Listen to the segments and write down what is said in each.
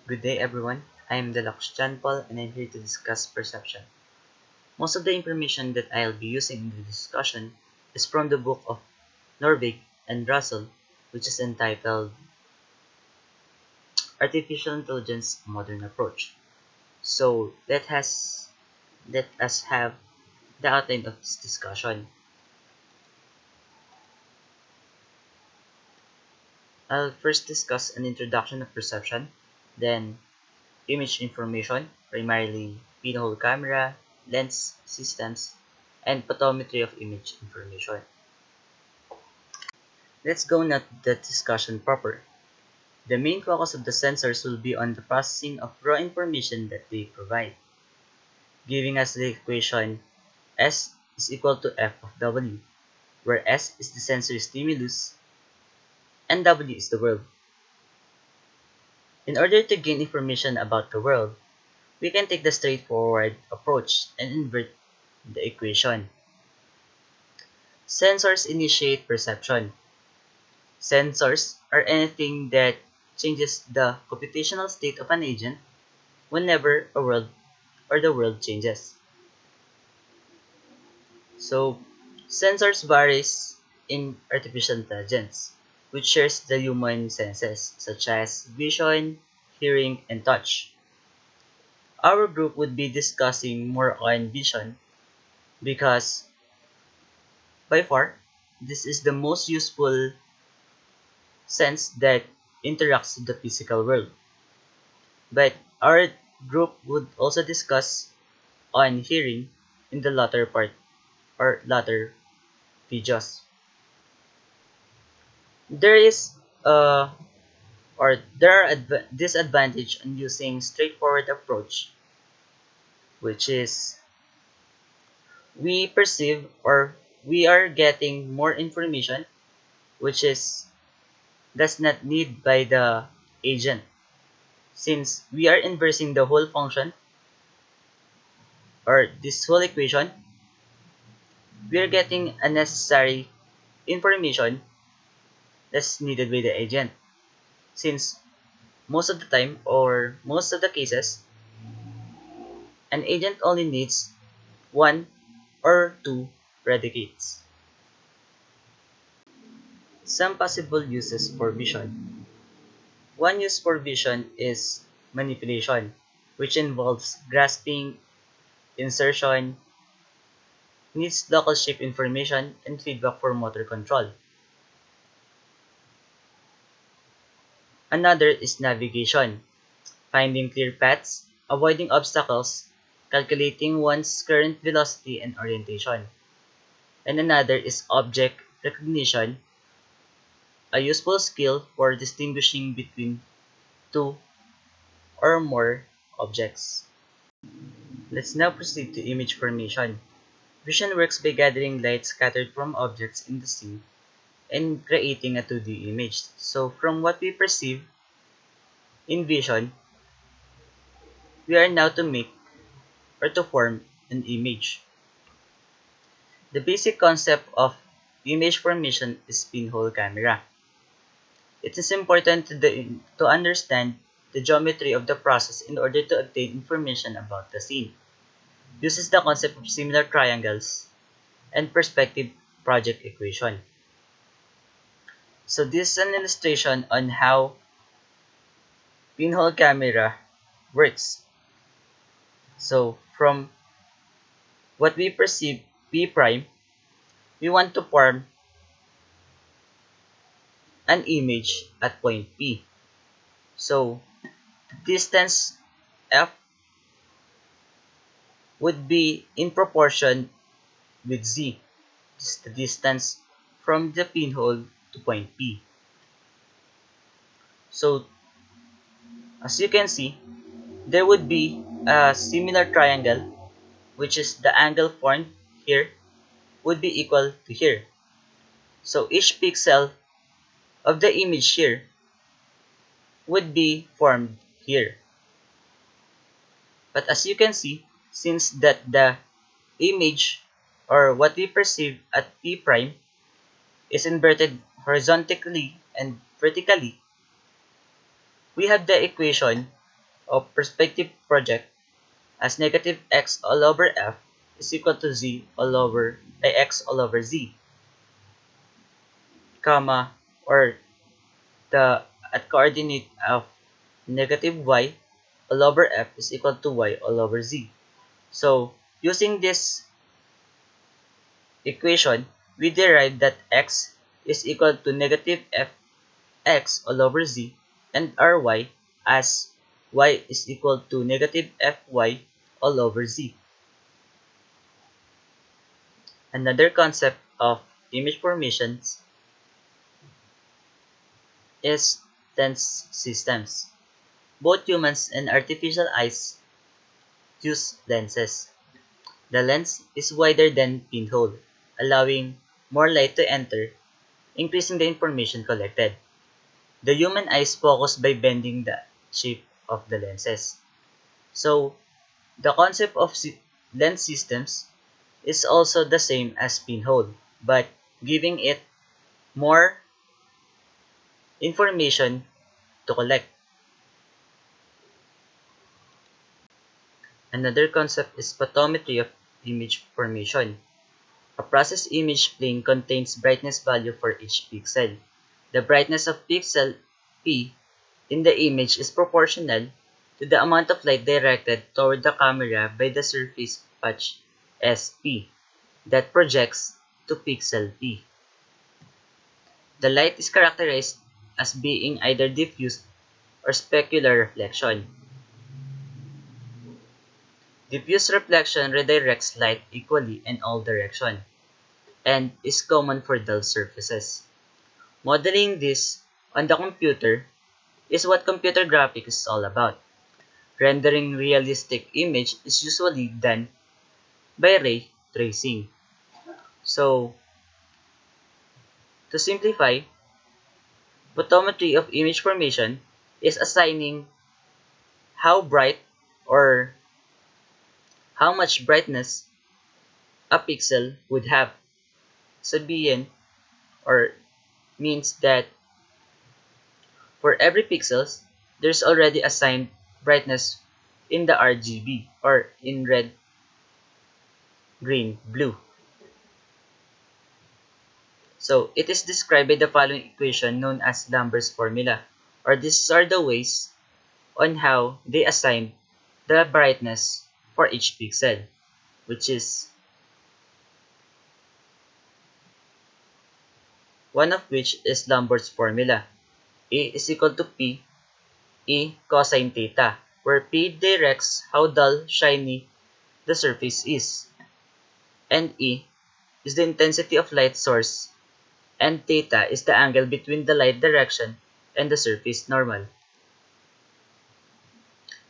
Good day, everyone. I am Deluxe Chan Paul, and I'm here to discuss perception. Most of the information that I'll be using in the discussion is from the book of Norvig and Russell, which is entitled Artificial Intelligence: A Modern Approach. So let us have the outline of this discussion. I'll first discuss an introduction of perception, then image information, primarily pinhole camera, lens systems, and photometry of image information. Let's go now to the discussion proper. The main focus of the sensors will be on the processing of raw information that they provide, giving us the equation S is equal to F of W, where S is the sensor stimulus and W is the world. In order to gain information about the world, we can take the straightforward approach and invert the equation. Sensors initiate perception. Sensors are anything that changes the computational state of an agent whenever a world or the world changes. So, sensors varies in artificial intelligence, which shares the human senses such as vision, hearing, and touch. Our group would be discussing more on vision because by far this is the most useful sense that interacts with the physical world. But our group would also discuss on hearing in the latter part or latter videos. There is there are disadvantage on using straightforward approach, which is we perceive or we are getting more information which is does not need by the agent. Since we are inversing the whole function or this whole equation, we are getting unnecessary information that's needed by the agent. Since most of the time or most of the cases, an agent only needs one or two predicates. Some possible uses for vision. One use for vision is manipulation, which involves grasping, insertion, needs local shape information, and feedback for motor control. Another is navigation, finding clear paths, avoiding obstacles, calculating one's current velocity and orientation. And another is object recognition, a useful skill for distinguishing between two or more objects. Let's now proceed to image formation. Vision works by gathering light scattered from objects in the scene and creating a 2D image. So from what we perceive in vision, we are now to make or to form an image. The basic concept of image formation is pinhole camera. It is important to understand the geometry of the process in order to obtain information about the scene. Uses the concept of similar triangles and perspective project equation. So this is an illustration on how pinhole camera works. So from what we perceive P prime, we want to form an image at point P. So the distance F would be in proportion with Z. This is the distance from the pinhole to point P. So as you can see, there would be a similar triangle, which is the angle formed here would be equal to here. So each pixel of the image here would be formed here. But as you can see, since that the image or what we perceive at P prime is inverted horizontally and vertically, we have the equation of perspective project as negative x all over f is equal to z all over x all over z, comma, or the at coordinate of negative y all over f is equal to y all over z. So, using this equation, we derive that x is equal to negative fx all over z and ry as y is equal to negative fy all over z. Another concept of image formations is lens systems. Both humans and artificial eyes use lenses. The lens is wider than pinhole, allowing more light to enter, increasing the information collected. The human eye is focused by bending the shape of the lenses. So, the concept of lens systems is also the same as pinhole, but giving it more information to collect. Another concept is photometry of image formation. A process image plane contains brightness value for each pixel. The brightness of pixel P in the image is proportional to the amount of light directed toward the camera by the surface patch SP that projects to pixel P. The light is characterized as being either diffuse or specular reflection. Diffuse reflection redirects light equally in all directions and is common for dull surfaces. Modeling this on the computer is what computer graphics is all about. Rendering realistic image is usually done by ray tracing. So, to simplify, photometry of image formation is assigning how bright or how much brightness a pixel would have. Sabihin or means that for every pixels, there's already assigned brightness in the RGB or in red, green, blue. So it is described by the following equation known as Lambert's formula, or these are the ways on how they assign the brightness for each pixel, which is one of which is Lambert's formula. A is equal to P E cosine theta, where P directs how dull, shiny the surface is, and E is the intensity of light source, and theta is the angle between the light direction and the surface normal.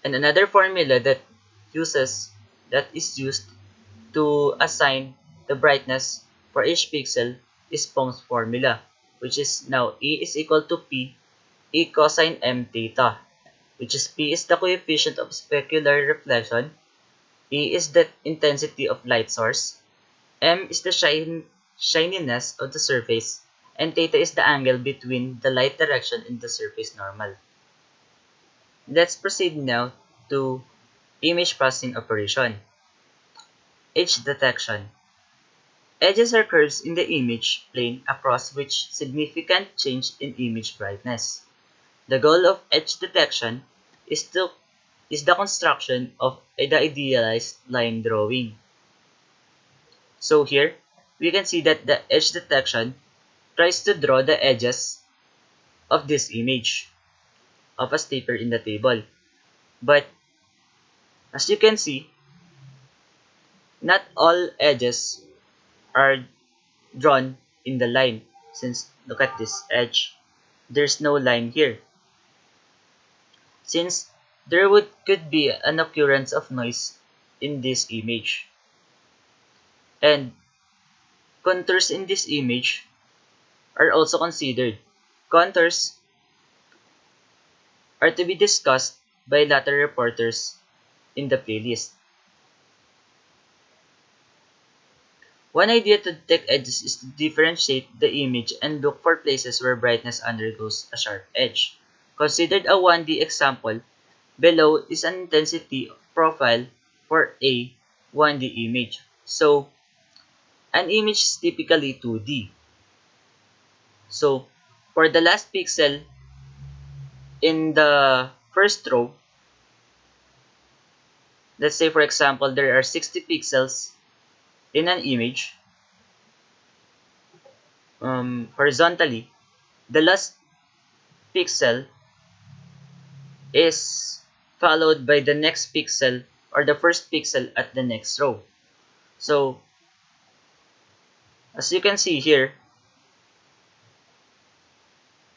And another formula that is used to assign the brightness for each pixel is Pong's formula, which is now E is equal to P E cosine m theta, which is P is the coefficient of specular reflection, E is the intensity of light source, m is the shininess of the surface, and theta is the angle between the light direction and the surface normal. Let's proceed now to image processing operation. Edge detection. Edges are curves in the image plane across which significant change in image brightness. The goal of edge detection is the construction of the idealized line drawing. So here, we can see that the edge detection tries to draw the edges of this image of a stapler in the table. But as you can see, not all edges are drawn in the line. Since look at this edge, there's no line here. Since there could be an occurrence of noise in this image. And contours in this image are also considered. Contours are to be discussed by later reporters in the playlist. One idea to detect edges is to differentiate the image and look for places where brightness undergoes a sharp edge. Considered a 1D example, Below is an intensity profile for a 1D image. So, an image is typically 2D. So, for the last pixel in the first row, let's say for example, there are 60 pixels in an image horizontally. The last pixel is followed by the next pixel or the first pixel at the next row. So, as you can see here,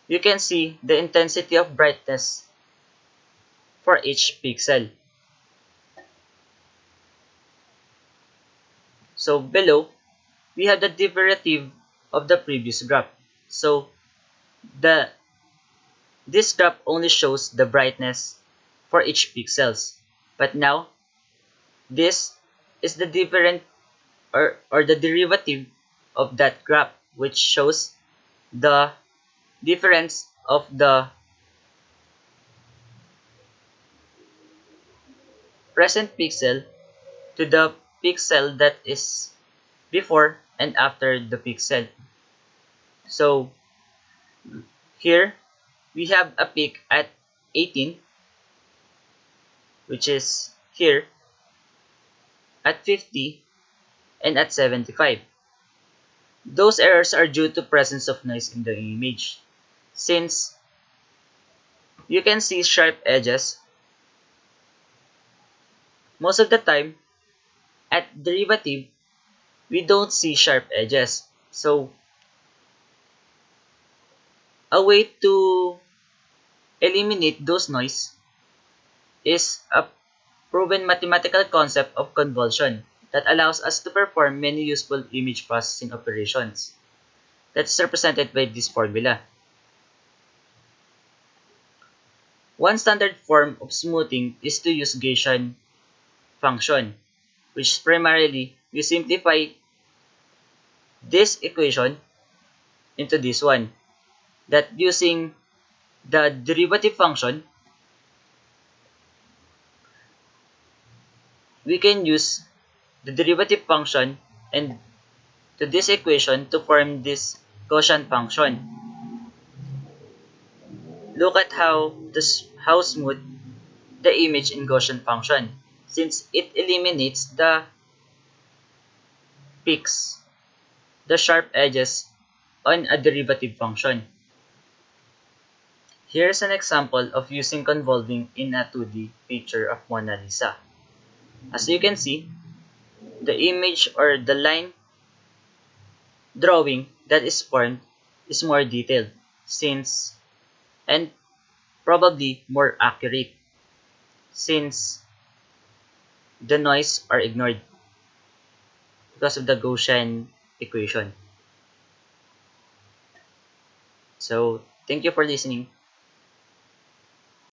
you can see the intensity of brightness for each pixel. So, below, we have the derivative of the previous graph. So, this graph only shows the brightness for each pixels. But now, this is the different or the derivative of that graph, which shows the difference of the present pixel to the pixel that is before and after the pixel. So here we have a peak at 18, which is here at 50 and at 75. Those errors are due to presence of noise in the image. Since you can see sharp edges, most of the time at derivative we don't see sharp edges. So a way to eliminate those noise is a proven mathematical concept of convolution that allows us to perform many useful image processing operations. That's represented by this formula. One standard form of smoothing is to use Gaussian function, which primarily we simplify this equation into this one, that using the derivative function, we can use the derivative function and to this equation to form this Gaussian function. Look at how smooth the image in Gaussian function, since it eliminates the peaks, the sharp edges on a derivative function. Here's an example of using convolving in a 2D picture of Mona Lisa. As you can see, the image or the line drawing that is formed is more detailed, since and probably more accurate, since the noise are ignored because of the Gaussian equation. So, thank you for listening.